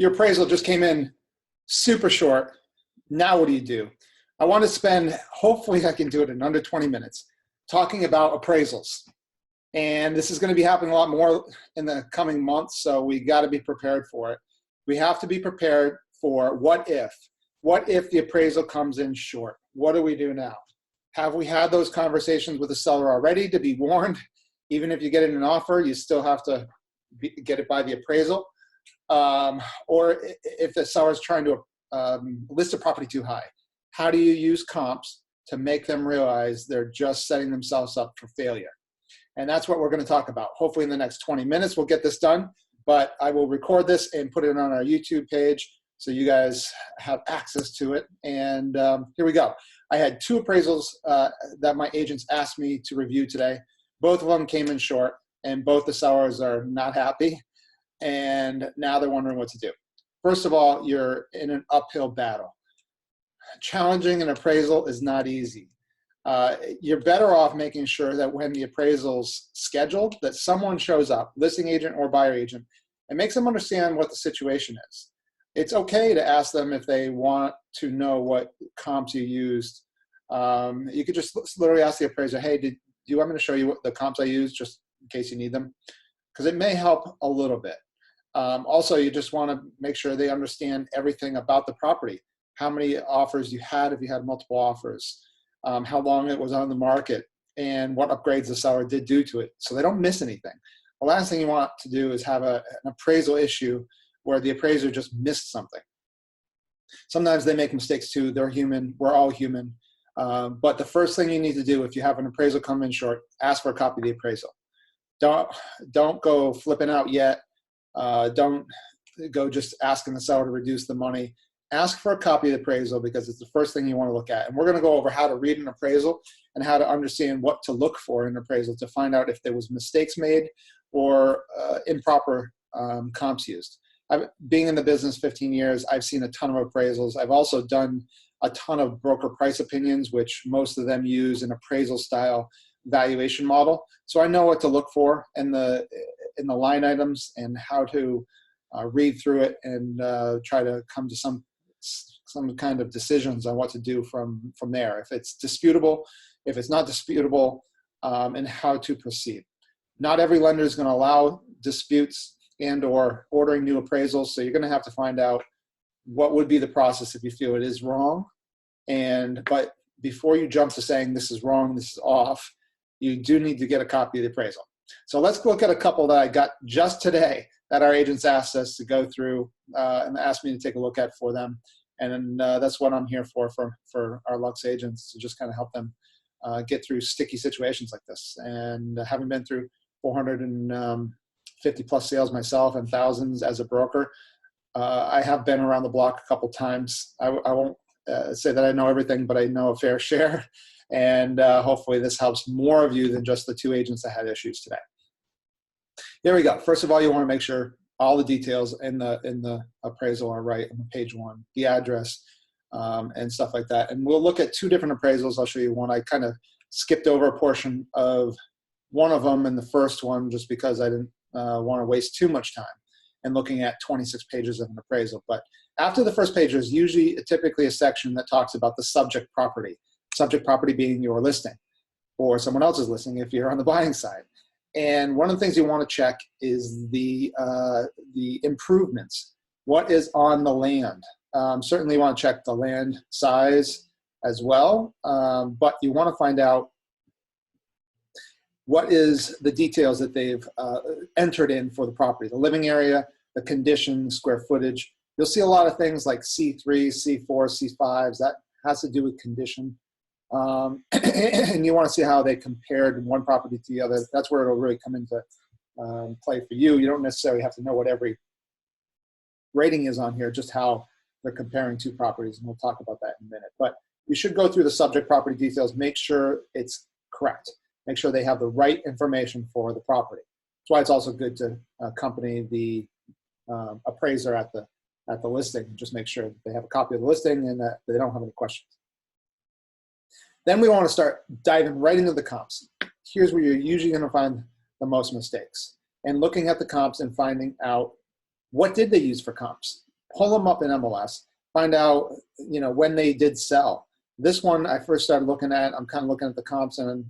Your appraisal just came in super short. Now what do? I want to spend, hopefully I can do it in under 20 minutes, talking about appraisals. And this is going to be happening a lot more in the coming months, so we got to be prepared for it. We have to be prepared for what if. What if the appraisal comes in short? What do we do now? Have we had those conversations with the seller already to be warned? Even if you get in an offer, you still have to get it by the appraisal. Or if the seller is trying to list a property too high, how do you use comps to make them realize they're just setting themselves up for failure? And that's what we're going to talk about. Hopefully in the next 20 minutes, we'll get this done, but I will record this and put it on our YouTube page so you guys have access to it. And here we go. I had two appraisals that my agents asked me to review today. Both of them came in short, and both the sellers are not happy, and now they're wondering what to do. First of all, you're in an uphill battle. Challenging an appraisal is not easy. You're better off making sure that when the appraisal's scheduled, that someone shows up, listing agent or buyer agent, and makes them understand what the situation is. It's okay to ask them if they want to know what comps you used. You could just literally ask the appraiser, hey, do you want me to show you what the comps I used, just in case you need them? Because it may help a little bit. Also, you just want to make sure they understand everything about the property. How many offers you had, if you had multiple offers, how long it was on the market, and what upgrades the seller did do to it, so they don't miss anything. The last thing you want to do is have an appraisal issue where the appraiser just missed something. Sometimes they make mistakes too. They're human. We're all human. But the first thing you need to do if you have an appraisal come in short, ask for a copy of the appraisal. Don't go flipping out yet. Don't go just asking the seller to reduce the money. Ask for a copy of the appraisal because it's the first thing you want to look at. And we're going to go over how to read an appraisal and how to understand what to look for in an appraisal to find out if there was mistakes made or improper comps used. Being in the business 15 years, I've seen a ton of appraisals. I've also done a ton of broker price opinions, which most of them use an appraisal style valuation model. So I know what to look for in the line items and how to read through it and try to come to some kind of decisions on what to do from there. If it's disputable, if it's not disputable, and how to proceed. Not every lender is going to allow disputes and or ordering new appraisals, so you're going to have to find out what would be the process if you feel it is wrong. But before you jump to saying this is wrong, this is off, you do need to get a copy of the appraisal. So let's look at a couple that I got just today that our agents asked us to go through and asked me to take a look at for them. And that's what I'm here for our Lux agents, to just kind of help them get through sticky situations like this. And having been through 450 plus sales myself and thousands as a broker, I have been around the block a couple times. I won't say that I know everything, but I know a fair share. And hopefully this helps more of you than just the two agents that had issues today. There we go. First of all, you want to make sure all the details in the appraisal are right on page one, the address and stuff like that. And we'll look at two different appraisals. I'll show you one. I kind of skipped over a portion of one of them in the first one just because I didn't want to waste too much time in looking at 26 pages of an appraisal. But after the first page, there's usually typically a section that talks about the subject property being your listing or someone else's listing if you're on the buying side. And one of the things you want to check is the improvements. What is on the land? Certainly you want to check the land size as well, but you want to find out what is the details that they've entered in for the property, the living area, the condition, square footage. You'll see a lot of things like C3, C4, C5s. That has to do with condition. And you want to see how they compared one property to the other. That's where it'll really come into play for you. You don't necessarily have to know what every rating is on here, just how they're comparing two properties, and we'll talk about that in a minute. But you should go through the subject property details, make sure it's correct, make sure they have the right information for the property. That's why it's also good to accompany the appraiser at the listing. Just make sure that they have a copy of the listing and that they don't have any questions. Then we want to start diving right into the comps. Here's where you're usually going to find the most mistakes. And looking at the comps and finding out what did they use for comps. pull them up in MLS, find out, when they did sell. This one I first started looking at, I'm kind of looking at the comps, and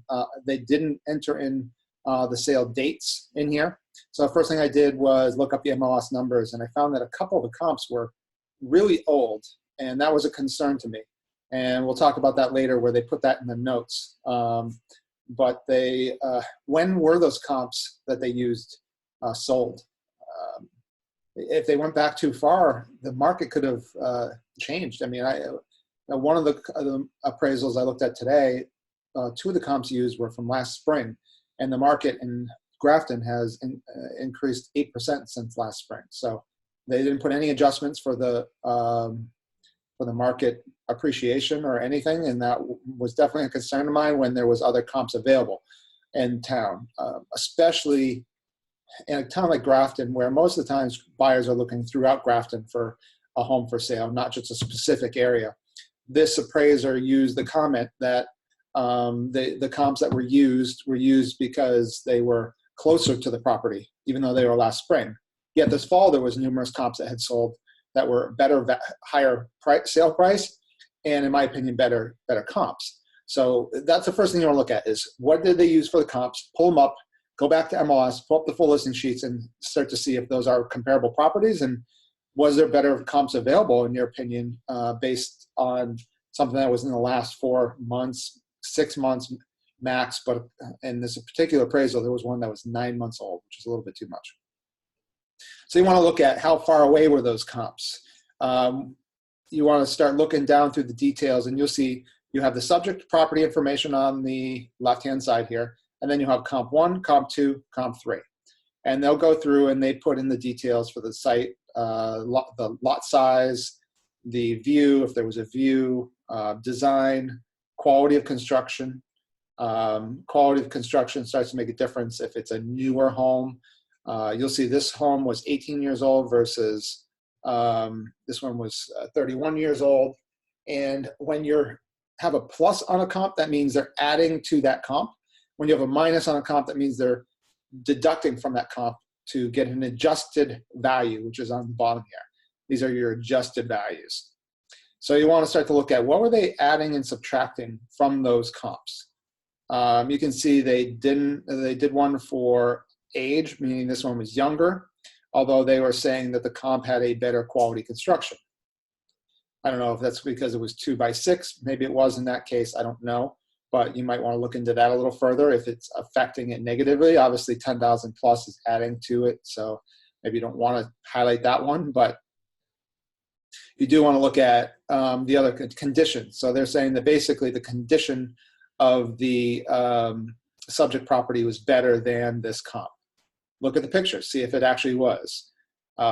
they didn't enter in the sale dates in here. So the first thing I did was look up the MLS numbers, and I found that a couple of the comps were really old, and that was a concern to me. And we'll talk about that later, where they put that in the notes. But when were those comps that they used sold? If they went back too far, the market could have changed. I mean, one of the appraisals I looked at today, two of the comps used were from last spring, and the market in Grafton has increased 8% since last spring. So they didn't put any adjustments for the market appreciation or anything, and that was definitely a concern of mine when there was other comps available in town, especially in a town like Grafton, where most of the times buyers are looking throughout Grafton for a home for sale, not just a specific area. This appraiser used the comment that the comps that were used because they were closer to the property, even though they were last spring. Yet this fall, there was numerous comps that had sold that were better, higher sale price, and in my opinion, better comps. So that's the first thing you want to look at is, what did they use for the comps? Pull them up, go back to MLS, pull up the full listing sheets, and start to see if those are comparable properties, and was there better comps available, in your opinion, based on something that was in the last 4 months, 6 months max. But in this particular appraisal, there was one that was 9 months old, which is a little bit too much. So you want to look at how far away were those comps. You want to start looking down through the details, and you'll see you have the subject property information on the left-hand side here, and then you have comp 1, comp 2, comp 3. And they'll go through and they put in the details for the site, the lot size, the view, if there was a view, design, quality of construction. Quality of construction starts to make a difference if it's a newer home. You'll see this home was 18 years old versus this one was 31 years old. And when you have a plus on a comp, that means they're adding to that comp. When you have a minus on a comp, that means they're deducting from that comp to get an adjusted value, which is on the bottom here. These are your adjusted values. So you want to start to look at, what were they adding and subtracting from those comps? You can see they did one for age, meaning this one was younger, although they were saying that the comp had a better quality construction. I don't know if that's because it was 2x6. Maybe it was in that case. I don't know. But you might want to look into that a little further if it's affecting it negatively. Obviously, 10,000 plus is adding to it. So maybe you don't want to highlight that one. But you do want to look at the other conditions. So they're saying that basically the condition of the subject property was better than this comp. Look at the picture, see if it actually was.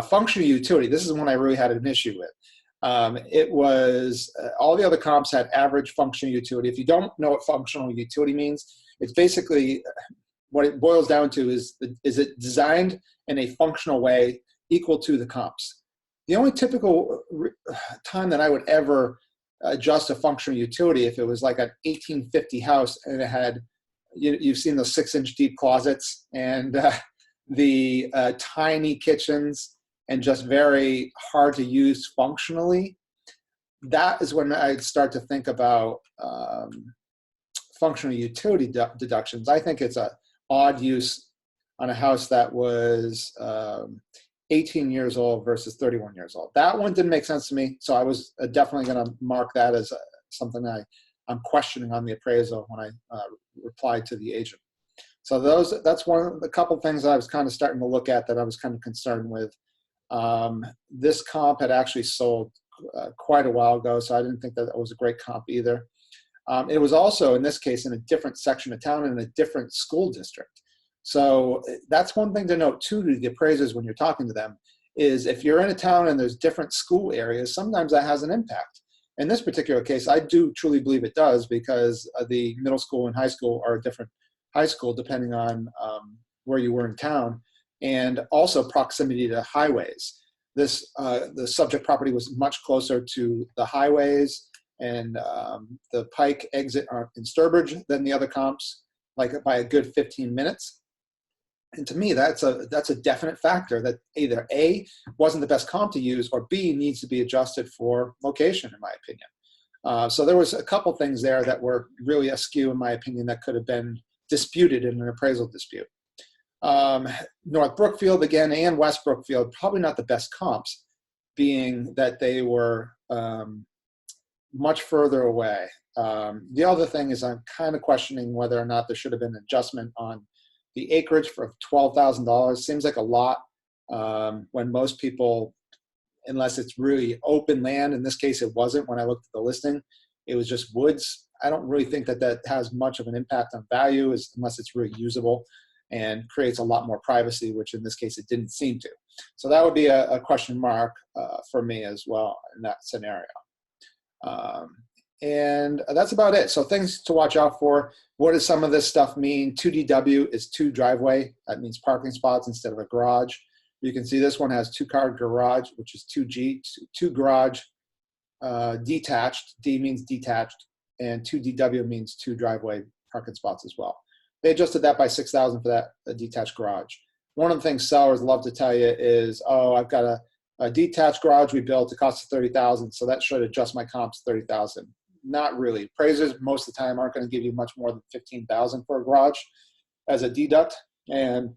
Functional utility, this is one I really had an issue with. It was, all the other comps had average functional utility. If you don't know what functional utility means, it's basically, what it boils down to is it designed in a functional way equal to the comps. The only typical time that I would ever adjust a functional utility, if it was like an 1850 house and it had, you've seen those 6-inch deep closets and the tiny kitchens and just very hard to use functionally, that is when I'd start to think about functional utility deductions. I think it's an odd use on a house that was 18 years old versus 31 years old. That one didn't make sense to me, so I was definitely going to mark that as something I'm questioning on the appraisal when I replied to the agent. So that's one of the couple things that I was kind of starting to look at that I was kind of concerned with. This comp had actually sold quite a while ago, so I didn't think that was a great comp either. It was also, in this case, in a different section of town in a different school district. So that's one thing to note too to the appraisers when you're talking to them, is if you're in a town and there's different school areas, sometimes that has an impact. In this particular case, I do truly believe it does, because the middle school and high school are a different high school depending on where you were in town, and also proximity to highways. The subject property was much closer to the highways and the Pike exit in Sturbridge than the other comps, like by a good 15 minutes. And to me, that's a definite factor that either A, wasn't the best comp to use, or B, needs to be adjusted for location, in my opinion. So there was a couple things there that were really askew, in my opinion, that could have been disputed in an appraisal dispute. North Brookfield, again, and West Brookfield, probably not the best comps, being that they were much further away. The other thing is I'm kind of questioning whether or not there should have been an adjustment on the acreage for $12,000. Seems like a lot when most people, unless it's really open land, in this case it wasn't when I looked at the listing, it was just woods. I don't really think that that has much of an impact on value unless it's really usable and creates a lot more privacy, which in this case it didn't seem to. So that would be a question mark for me as well in that scenario. And that's about it. So things to watch out for. What does some of this stuff mean? 2DW is 2 driveway. That means parking spots instead of a garage. You can see this one has 2-car garage, which is 2G, 2 garage, detached. D means detached, and 2DW means 2 driveway parking spots as well. They adjusted that by $6,000 for that detached garage. One of the things sellers love to tell you is, oh, I've got a detached garage we built. It costs $30,000, so that should adjust my comps $30,000. Not really. Appraisers most of the time aren't going to give you much more than $15,000 for a garage as a deduct. And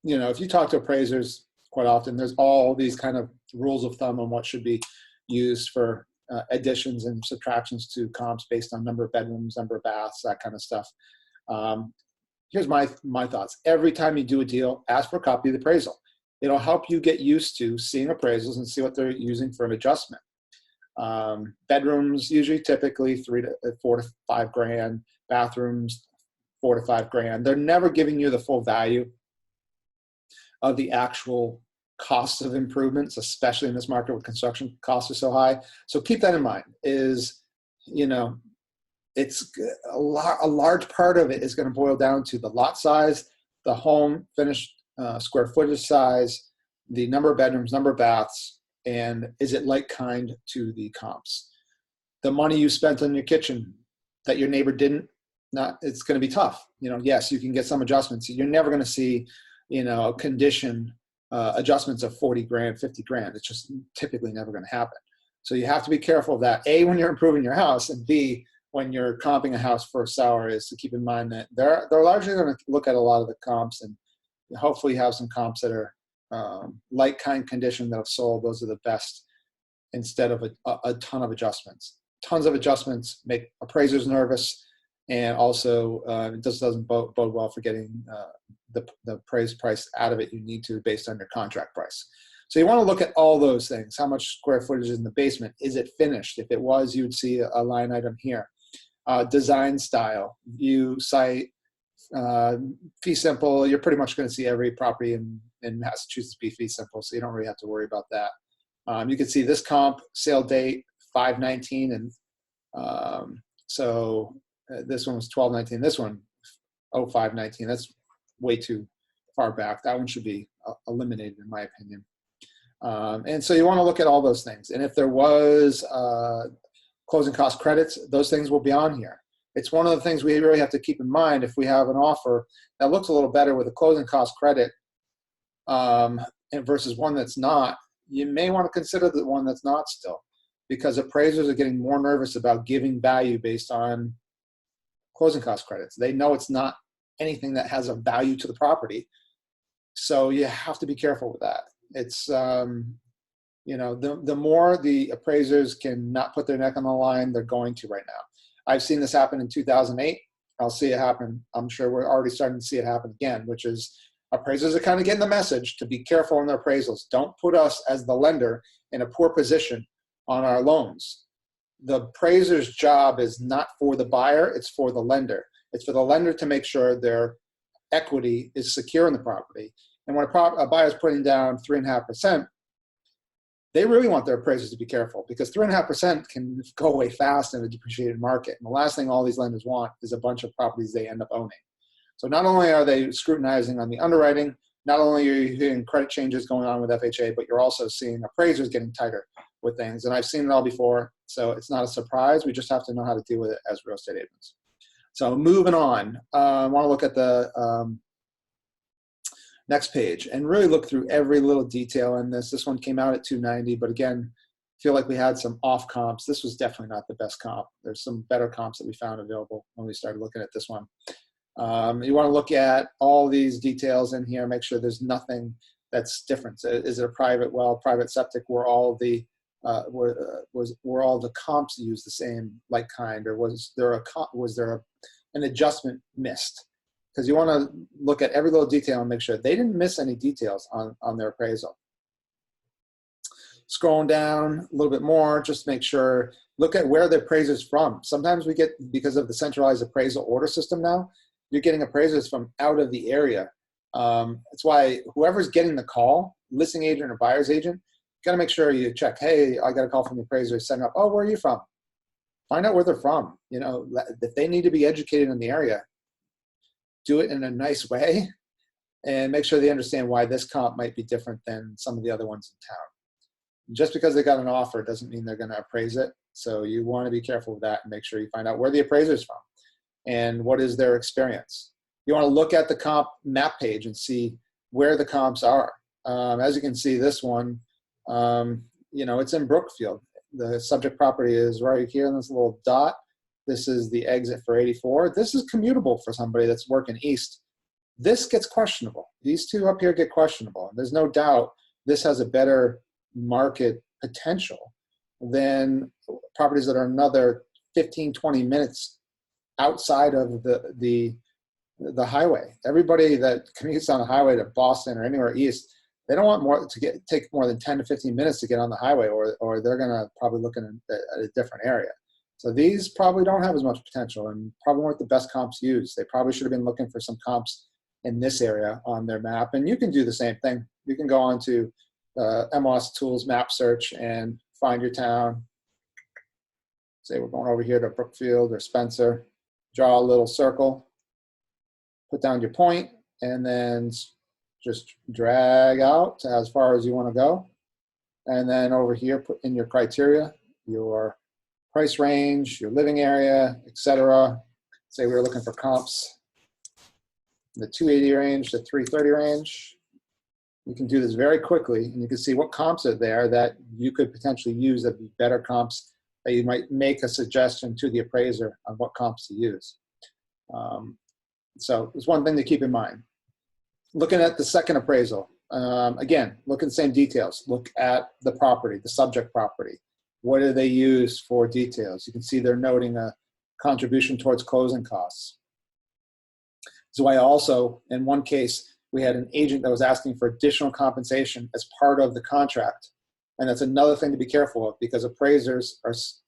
you know, if you talk to appraisers quite often, there's all these kind of rules of thumb on what should be used for additions and subtractions to comps based on number of bedrooms, number of baths, that kind of stuff. Here's my thoughts. Every time you do a deal, ask for a copy of the appraisal. It'll help you get used to seeing appraisals and see what they're using for an adjustment. Bedrooms usually typically $4 to $5 grand. Bathrooms $4 to $5 grand. They're never giving you the full value of the actual costs of improvements, especially in this market where construction costs are so high. So keep that in mind. Is, you know, it's a large part of it is going to boil down to the lot size, the home finished square footage size, the number of bedrooms, number of baths, and is it like kind to the comps. The money you spent on your kitchen that your neighbor didn't, it's going to be tough. You know, yes, you can get some adjustments. You're never going to see, you know, condition adjustments of 40 grand, 50 grand. It's just typically never going to happen. So you have to be careful of that. A, when you're improving your house, and B, when you're comping a house for a seller, is to keep in mind that they're largely going to look at a lot of the comps and hopefully have some comps that are like kind condition that have sold. Those are the best instead of a ton of adjustments. Tons of adjustments make appraisers nervous, and also it just doesn't bode well for getting the appraised price out of it you need to based on your contract price. So you want to look at all those things. How much square footage is in the basement? Is it finished? If it was, you'd see a line item here. Design style, view, site, fee simple. You're pretty much going to see every property in Massachusetts be fee simple, so you don't really have to worry about that. You can see this comp, sale date, 5/19, and this one was 12/19. This one, 05/19. That's way too far back. That one should be eliminated, in my opinion. And so you want to look at all those things. And if there was closing cost credits, those things will be on here. It's one of the things we really have to keep in mind. If we have an offer that looks a little better with a closing cost credit and versus one that's not, you may want to consider the one that's not still, because appraisers are getting more nervous about giving value based on closing cost credits. They know it's not anything that has a value to the property. So you have to be careful with that. It's, you know, the more the appraisers can not put their neck on the line, they're going to right now. I've seen this happen in 2008. I'll see it happen. I'm sure we're already starting to see it happen again, which is appraisers are kind of getting the message to be careful in their appraisals. Don't put us as the lender in a poor position on our loans. The appraiser's job is not for the buyer, it's for the lender. It's for the lender to make sure their equity is secure in the property. And when a buyer is putting down 3.5%, they really want their appraisers to be careful, because 3.5% can go away fast in a depreciated market. And the last thing all these lenders want is a bunch of properties they end up owning. So not only are they scrutinizing on the underwriting, not only are you hearing credit changes going on with FHA, but you're also seeing appraisers getting tighter with things. And I've seen it all before, so it's not a surprise. We just have to know how to deal with it as real estate agents. So moving on, I want to look at the Next page, and really look through every little detail in this. This one came out at 290, but again, feel like we had some off comps. This was definitely not the best comp. There's some better comps that we found available when we started looking at this one. You want to look at all these details in here, make sure there's nothing that's different. Is it a private well, private septic? Were all the comps used the same, like kind, or was there an adjustment missed? Because you want to look at every little detail and make sure they didn't miss any details on their appraisal. Scrolling down a little bit more, just make sure, look at where the appraiser's from. Sometimes we get, because of the centralized appraisal order system now, you're getting appraisers from out of the area. That's why whoever's getting the call, listing agent or buyer's agent, got to make sure you check, hey, I got a call from the appraiser setting up, oh, where are you from? Find out where they're from. You know, if they need to be educated in the area, do it in a nice way and make sure they understand why this comp might be different than some of the other ones in town. Just because they got an offer doesn't mean they're going to appraise it. So you want to be careful with that and make sure you find out where the appraiser's from and what is their experience. You want to look at the comp map page and see where the comps are. As you can see, this one, you know, it's in Brookfield. The subject property is right here in this little dot. This is the exit for 84. This is commutable for somebody that's working east. This gets questionable. These two up here get questionable. There's no doubt this has a better market potential than properties that are another 15, 20 minutes outside of the highway. Everybody that commutes on the highway to Boston or anywhere east, they don't want more to take more than 10 to 15 minutes to get on the highway, or they're going to probably look at a different area. So these probably don't have as much potential and probably weren't the best comps used. They probably should have been looking for some comps in this area on their map. And you can do the same thing. You can go on to MLS Tools map search and find your town. Say we're going over here to Brookfield or Spencer. Draw a little circle, put down your point, and then just drag out to as far as you want to go. And then over here, put in your criteria, your price range, your living area, etc. Say we were looking for comps in the 280 range to 330 range. You can do this very quickly, and you can see what comps are there that you could potentially use that would be better comps, that you might make a suggestion to the appraiser on what comps to use. So it's one thing to keep in mind. Looking at the second appraisal, again, look at the same details. Look at the property, the subject property. What do they use for details? You can see they're noting a contribution towards closing costs. So I also, in one case, we had an agent that was asking for additional compensation as part of the contract. And that's another thing to be careful of, because appraisers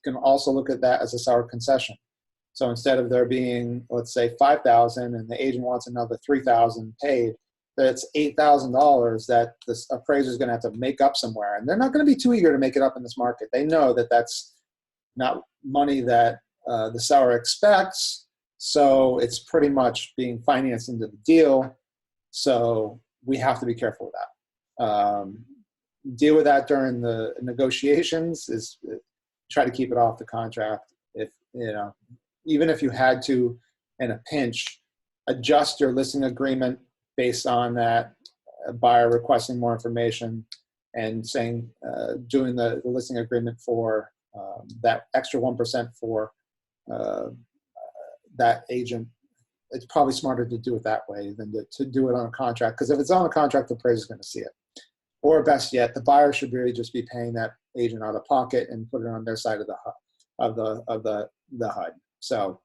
can also look at that as a sour concession. So instead of there being, let's say, $5,000 and the agent wants another $3,000 paid, that's $8,000 that this appraiser is going to have to make up somewhere. And they're not going to be too eager to make it up in this market. They know that that's not money that the seller expects. So it's pretty much being financed into the deal. So we have to be careful with that. Deal with that during the negotiations, is try to keep it off the contract. If, you know, even if you had to, in a pinch, adjust your listing agreement based on that buyer requesting more information and saying, doing the listing agreement for that extra 1% for that agent, it's probably smarter to do it that way than to do it on a contract. Because if it's on a contract, the appraiser is going to see it. Or best yet, the buyer should really just be paying that agent out of pocket and put it on their side of the HUD. So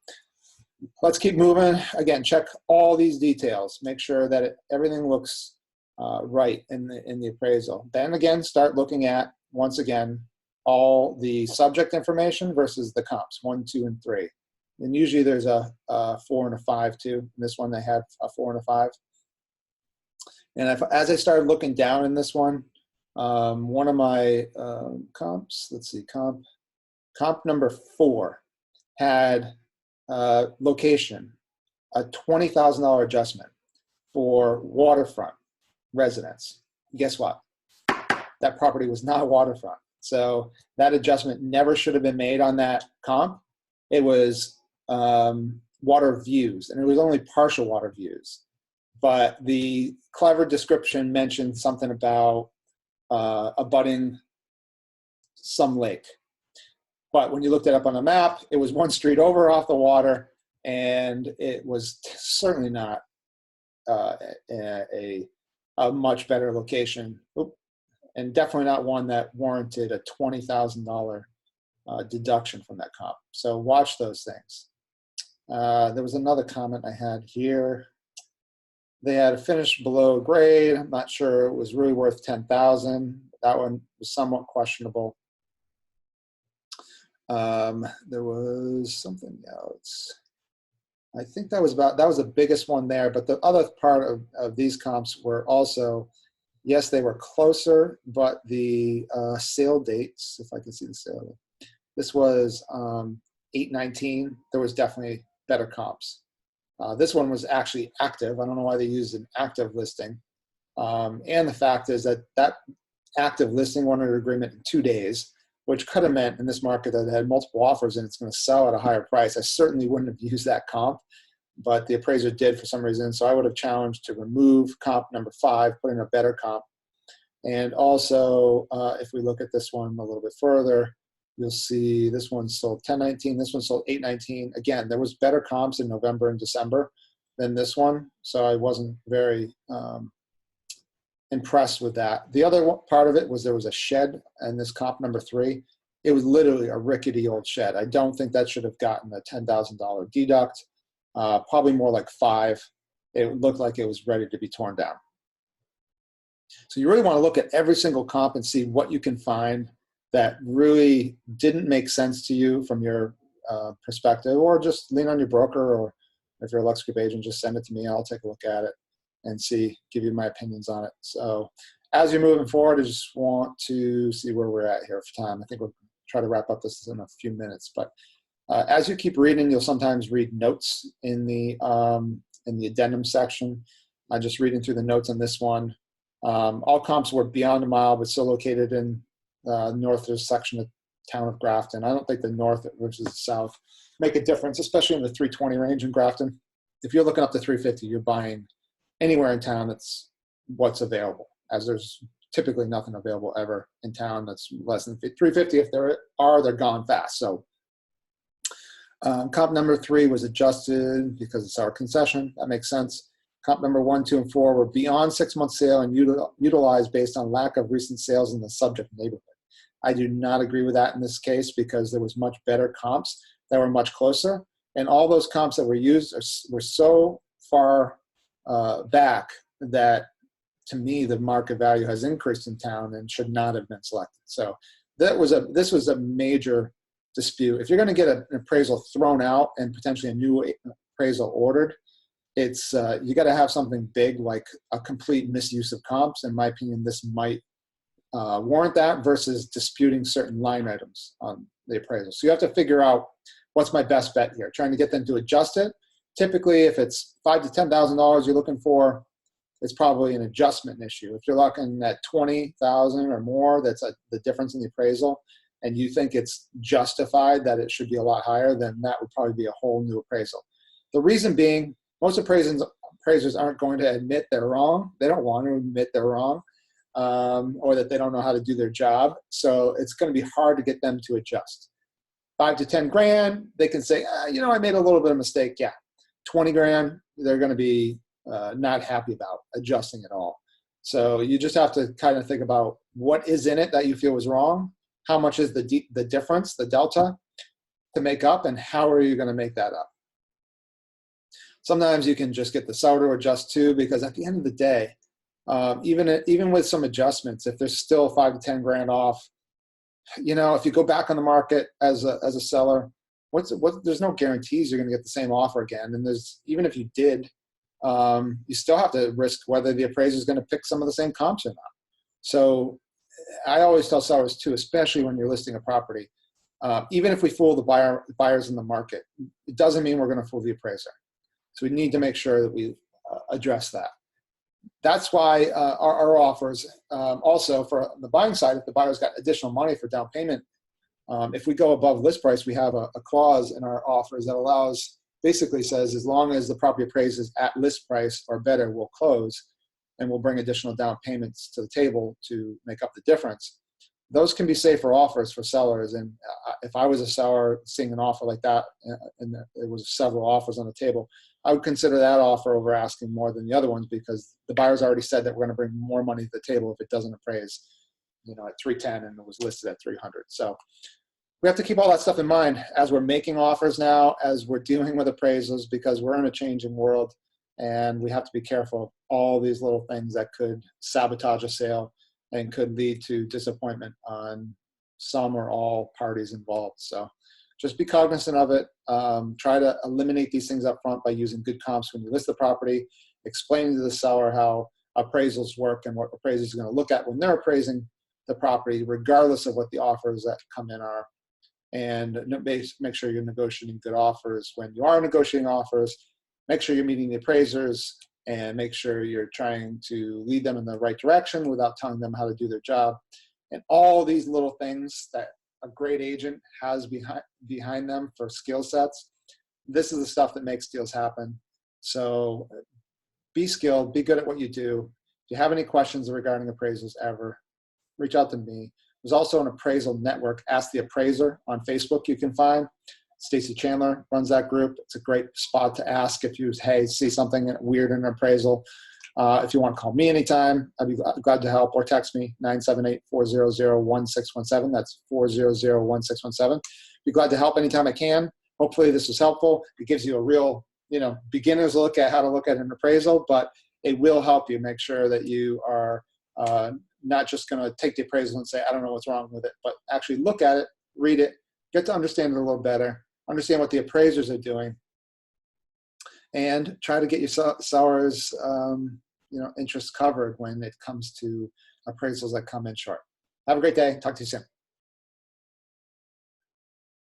let's keep moving. Again, check all these details. Make sure that everything looks right in the appraisal. Then again, start looking at, once again, all the subject information versus the comps, 1, 2, and 3. And usually there's a 4 and a 5 too. In this one, they had a 4 and a 5. And as I started looking down in this one, one of my comps, let's see, comp number 4 had location, a $20,000 adjustment for waterfront residents. Guess what? That property was not waterfront. So that adjustment never should have been made on that comp. It was water views, and it was only partial water views. but the clever description mentioned something about abutting some lake. But when you looked it up on a map, it was one street over off the water, and it was certainly not a much better location, and definitely not one that warranted a $20,000 deduction from that comp. So watch those things. There was another comment I had here. They had a finish below grade. I'm not sure it was really worth $10,000. That one was somewhat questionable. There was something else. I think that was the biggest one there, but the other part of these comps were also, yes, they were closer, but the sale dates, if I can see the sale date, this was 8/19. There was definitely better comps. This one was actually active. I don't know why they used an active listing. And the fact is that active listing wanted an agreement in 2 days, which could have meant in this market that it had multiple offers and it's going to sell at a higher price. I certainly wouldn't have used that comp, but the appraiser did for some reason. So I would have challenged to remove comp number 5, put in a better comp. And also, if we look at this one a little bit further, you'll see this one sold 10/19, this one sold 8/19. Again, there was better comps in November and December than this one, so I wasn't very impressed with that. The other part of it was there was a shed in this comp number 3. It was literally a rickety old shed. I don't think that should have gotten a $10,000 deduct, probably more like 5. It looked like it was ready to be torn down. So you really want to look at every single comp and see what you can find that really didn't make sense to you from your perspective, or just lean on your broker, or if you're a Lux Group agent, just send it to me. I'll take a look at it and give you my opinions on it. So as you're moving forward, I just want to see where we're at here for time. I think we'll try to wrap up this in a few minutes, but as you keep reading, you'll sometimes read notes in the addendum section. I'm just reading through the notes on this one. All comps were beyond a mile, but still located in northwest section of town of Grafton. I don't think the north versus the south make a difference, especially in the 320 range in Grafton. If you're looking up to 350, you're buying anywhere in town that's what's available, as there's typically nothing available ever in town that's less than 350. If there are, they're gone fast. So comp number 3 was adjusted because it's our concession. That makes sense. Comp number 1, 2, and 4 were beyond 6-month sale and utilized based on lack of recent sales in the subject neighborhood. I do not agree with that in this case, because there was much better comps that were much closer, and all those comps that were used were so far back that, to me, the market value has increased in town and should not have been selected. So this was a major dispute. If you're going to get an appraisal thrown out and potentially a new appraisal ordered, it's you got to have something big, like a complete misuse of comps. In my opinion, this might warrant that, versus disputing certain line items on the appraisal. So you have to figure out what's my best bet here, trying to get them to adjust it. Typically, if it's $5,000 to $10,000 you're looking for, it's probably an adjustment issue. If you're looking at $20,000 or more, that's the difference in the appraisal, and you think it's justified that it should be a lot higher, then that would probably be a whole new appraisal. The reason being, most appraisers aren't going to admit they're wrong. They don't want to admit they're wrong, or that they don't know how to do their job. So it's going to be hard to get them to adjust. 5 to 10 grand, they can say, I made a little bit of mistake. Yeah. 20 grand, they're going to be not happy about adjusting at all. So you just have to kind of think about what is in it that you feel was wrong, how much is the difference, the delta to make up, and how are you going to make that up? Sometimes you can just get the seller to adjust too, because at the end of the day, even with some adjustments, if there's still 5 to 10 grand off, if you go back on the market as a seller, there's no guarantees you're going to get the same offer again. And even if you did, you still have to risk whether the appraiser is going to pick some of the same comps or not. So I always tell sellers too, especially when you're listing a property, even if we fool the buyers in the market, it doesn't mean we're going to fool the appraiser. So we need to make sure that we address that. That's why our offers, also for the buying side, if the buyer's got additional money for down payment, if we go above list price, we have a clause in our offers that allows basically says as long as the property appraises at list price or better, we'll close, and we'll bring additional down payments to the table to make up the difference. Those can be safer offers for sellers. And if I was a seller seeing an offer like that, and there was several offers on the table, I would consider that offer over asking more than the other ones, because the buyer's already said that we're going to bring more money to the table if it doesn't appraise, at 310 and it was listed at 300. So we have to keep all that stuff in mind as we're making offers now, as we're dealing with appraisals, because we're in a changing world, and we have to be careful of all these little things that could sabotage a sale and could lead to disappointment on some or all parties involved. So just be cognizant of it. Try to eliminate these things up front by using good comps when you list the property, explaining to the seller how appraisals work and what appraisers are going to look at when they're appraising the property, regardless of what the offers that come in are. And make sure you're negotiating good offers. When you are negotiating offers, make sure you're meeting the appraisers, and make sure you're trying to lead them in the right direction without telling them how to do their job. And all these little things that a great agent has behind them for skill sets, this is the stuff that makes deals happen. So be skilled, be good at what you do. If you have any questions regarding appraisals ever, reach out to me. There's also an appraisal network, Ask the Appraiser, on Facebook you can find. Stacy Chandler runs that group. It's a great spot to ask if you see something weird in an appraisal. If you want to call me anytime, I'd be glad to help, or text me, 978-400-1617. That's 400-1617. Be glad to help anytime I can. Hopefully this was helpful. It gives you a real, beginner's look at how to look at an appraisal, but it will help you make sure that you are not just going to take the appraisal and say, I don't know what's wrong with it, but actually look at it, read it, get to understand it a little better, understand what the appraisers are doing, and try to get your sellers' interests covered when it comes to appraisals that come in short. Have a great day. Talk to you soon.